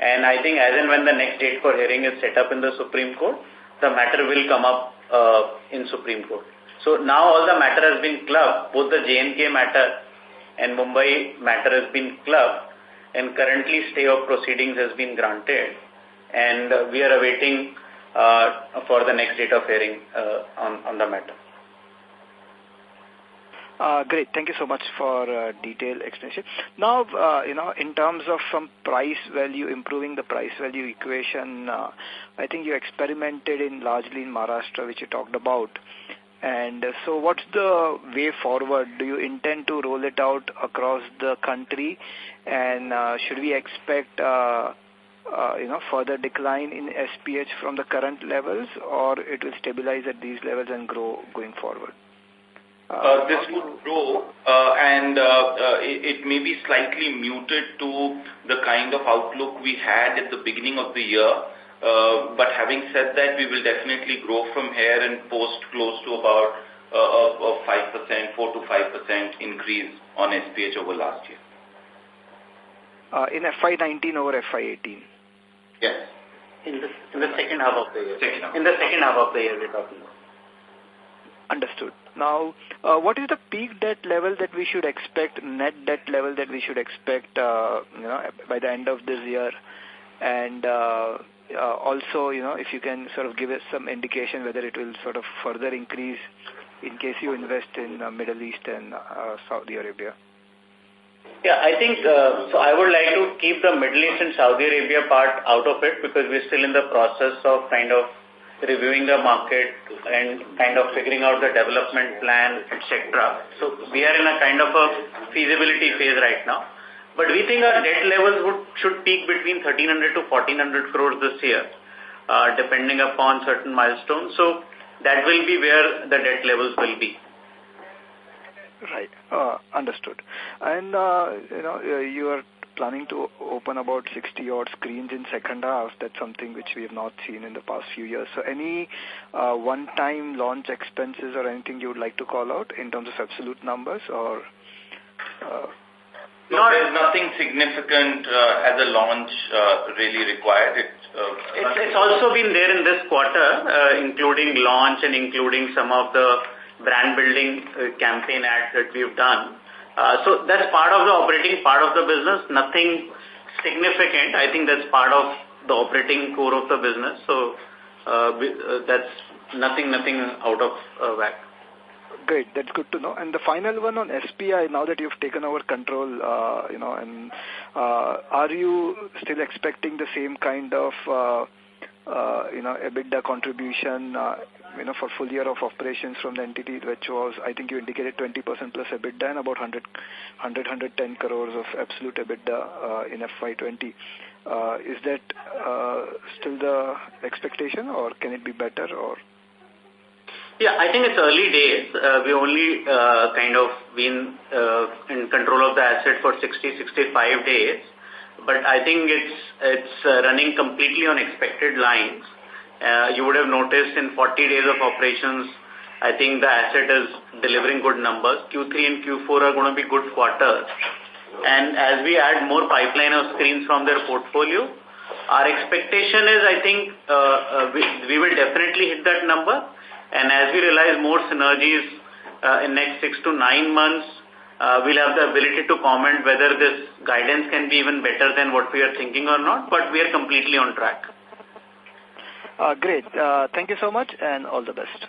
Speaker 2: And I think as and when the next date for hearing is set up in the Supreme Court, the matter will come up in Supreme Court. So now all the matter has been clubbed, both the J&K matter and Mumbai matter has been clubbed, and currently stay of proceedings has been granted, and we are awaiting for the next date of hearing on the matter.
Speaker 16: Great. Thank you so much for detailed explanation. Now, in terms of some price value, improving the price value equation, I think you experimented largely in Maharashtra, which you talked about. And so what's the way forward? Do you intend to roll it out across the country? And should we expect further decline in SPH from the current levels, or it will stabilize at these levels and grow going forward?
Speaker 6: This would grow and it may be slightly muted to the kind of outlook we had at the beginning of the year. But having said that, we will definitely grow from here and post close to about a 5%, 4 to 5% increase on SPH over last year.
Speaker 16: In FY19 over FY18?
Speaker 6: Yes.
Speaker 2: In the second half of the year. In the second half of the year, we're talking about.
Speaker 16: Understood. Now, what is the peak debt level that we should expect, net debt level that we should expect, by the end of this year? And also, if you can sort of give us some indication whether it will sort of further increase in case you invest in Middle East and Saudi Arabia.
Speaker 2: Yeah, I think, so I would like to keep the Middle East and Saudi Arabia part out of it because we're still in the process of kind of reviewing the market and kind of figuring out the development plan, etc. So we are in a kind of a feasibility phase right now. But we think our debt levels should peak between 1,300 to 1,400 crores this year, depending upon certain milestones. So that will be where the debt levels will be.
Speaker 16: Right. Understood. And, you are planning to open about 60-odd screens in second half. That's something which we have not seen in the past few years. So any one-time launch expenses or anything you would like to call out in terms of absolute numbers? Or
Speaker 6: no, there's nothing significant as a launch really required.
Speaker 2: It's also been there in this quarter, including launch and including some of the brand building campaign ads that we've done. So that's part of the operating part of the business, nothing significant. I think that's part of the operating core of the business. So that's nothing out of whack.
Speaker 16: Great, that's good to know. And the final one on SPI, now that you've taken over control, and are you still expecting the same kind of, EBITDA contribution, for full year of operations from the entity, which was, I think you indicated 20% plus EBITDA and about 110 crores of absolute EBITDA in FY20. Is that still the expectation, or can it be better, or?
Speaker 2: Yeah, I think it's early days. We only kind of been in control of the asset for 60-65 days. But I think it's running completely on expected lines. You would have noticed in 40 days of operations, I think the asset is delivering good numbers. Q3 and Q4 are going to be good quarters. And as we add more pipeline of screens from their portfolio, our expectation is, I think, we will definitely hit that number. And as we realize more synergies in next 6 to 9 months, we'll have the ability to comment whether this guidance can be even better than what we are thinking or not, but we are completely on track.
Speaker 16: Great. Thank you so much and all the best.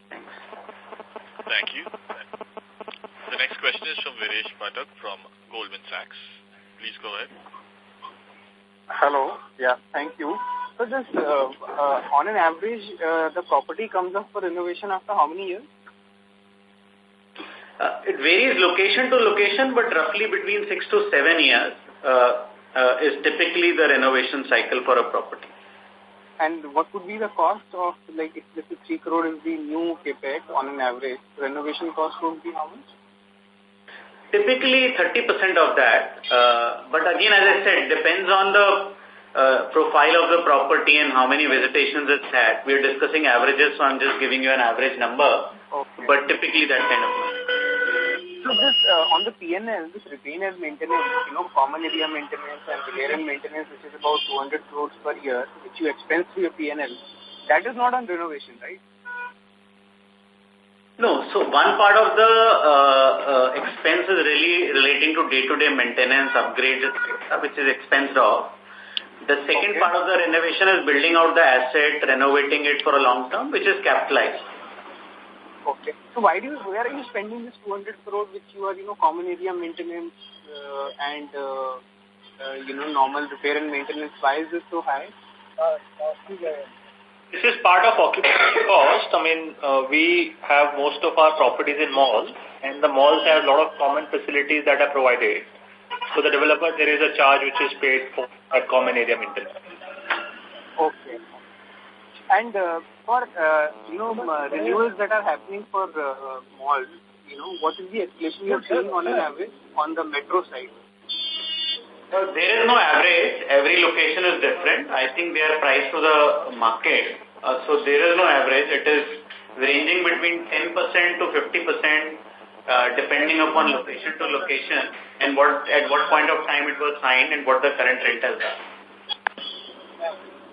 Speaker 2: Thanks.
Speaker 3: Thank you. The next question is from Viresh Patak from Goldman Sachs. Please go ahead.
Speaker 5: Hello. Yeah, thank you. So just on an average, the property comes up for renovation after how many years?
Speaker 2: It varies location to location, but roughly between 6 to 7 years is typically the renovation cycle for a property.
Speaker 5: And what would be the cost of, like, if this is 3 crore is the new capex on an average, renovation cost would be how much?
Speaker 2: Typically 30% of that. But again, as I said, depends on the profile of the property and how many visitations it's had. We're discussing averages, so I'm just giving you an average number.
Speaker 5: Okay.
Speaker 2: But typically that kind of money.
Speaker 5: So this, on the P&L, this retained maintenance, common area maintenance and repair and maintenance, which is about 200 crores per year, which you expense through your P&L, that is not on renovation, right?
Speaker 2: No, so one part of the expense is really relating to day-to-day maintenance, upgrades, etc., which is expensed off. The second part of the renovation is building out the asset, renovating it for a long term, which is capitalized.
Speaker 5: Okay. So where are you spending this 200 crores, which you are, common area maintenance and, normal repair and maintenance? Why is this so high?
Speaker 14: This is part of occupancy cost. I mean, we have most of our properties in malls, and the malls have a lot of common facilities that are provided. So the developer, there is a charge which is paid for that common area maintenance.
Speaker 15: Okay. And for, renewals that are happening for malls, what is the escalation you're seeing on an average on the metro side?
Speaker 2: There is no average. Every location is different. I think they are priced to the market. So there is no average. It is ranging between 10% to 50%, depending upon location to location and at what point of time it was signed and what the current rentals are.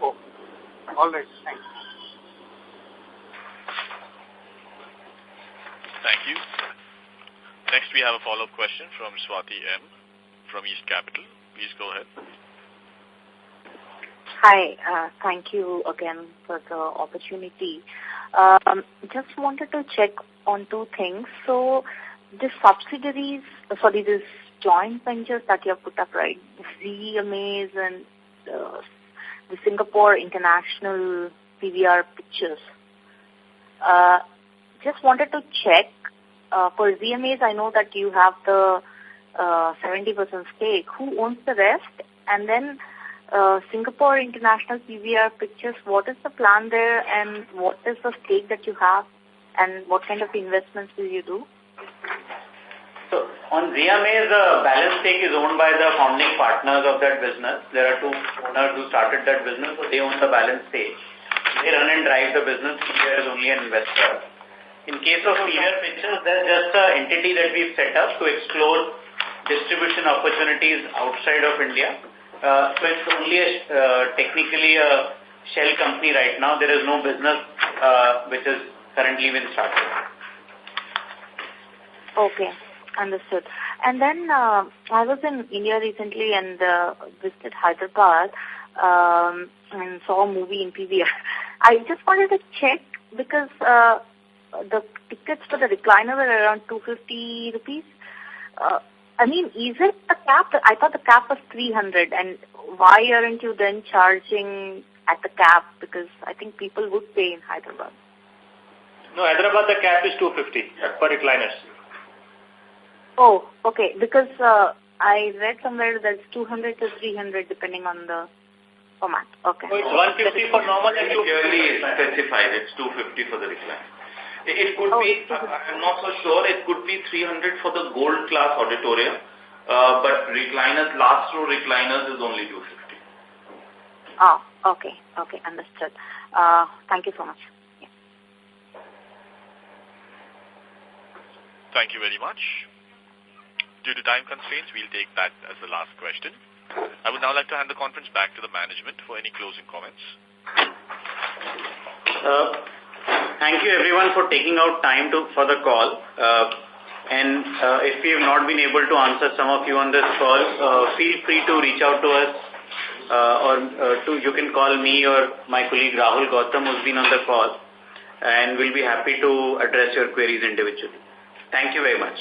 Speaker 15: Oh. All right. Thanks.
Speaker 3: Thank you. Next, we have a follow-up question from Swati M. from East Capital. Please go ahead.
Speaker 10: Hi. Thank you again for the opportunity. Just wanted to check on two things. So, the subsidiaries, these joint ventures that you have put up, right? The CMAs and the Singapore International PVR Pictures. Just wanted to check, for ZMAs, I know that you have the 70% stake. Who owns the rest? And then Singapore International PVR Pictures, what is the plan there and what is the stake that you have and what kind of investments will you do?
Speaker 2: So on ZMAs, the balance stake is owned by the founding partners of that business. There are two owners who started that business, so they own the balance stake. They run and drive the business. PVR is only an investor. In case of PVR Pictures, there's just an entity that we've set up to explore distribution opportunities outside of India. So it's only technically a shell company right now. There is no business which is currently been started.
Speaker 10: Okay, understood. And then I was in India recently and visited Hyderabad and saw a movie in PVR. I just wanted to check because the tickets for the recliner were around 250 rupees. I mean, is it a cap? I thought the cap was 300, and why aren't you then charging at the cap? Because I think people would pay in Hyderabad.
Speaker 14: No, Hyderabad the cap is 250 for recliners.
Speaker 10: Oh, okay. Because I read somewhere that it's 200 to 300 depending on the format. Okay.
Speaker 14: So it's 150 for normal and
Speaker 6: clearly specified. It's 250 for the recliner. It could be, I'm not so sure, it could be 300 for the gold class auditorium, but recliners, last row recliners is only 250.
Speaker 10: Oh, okay, understood. Thank you so much. Yeah.
Speaker 3: Thank you very much. Due to time constraints, we'll take that as the last question. I would now like to hand the conference back to the management for any closing comments.
Speaker 2: Thank you everyone for taking out time for the call. And if we have not been able to answer some of you on this call, feel free to reach out to us you can call me or my colleague Rahul Gautam who's been on the call, and we'll be happy to address your queries individually. Thank you very much.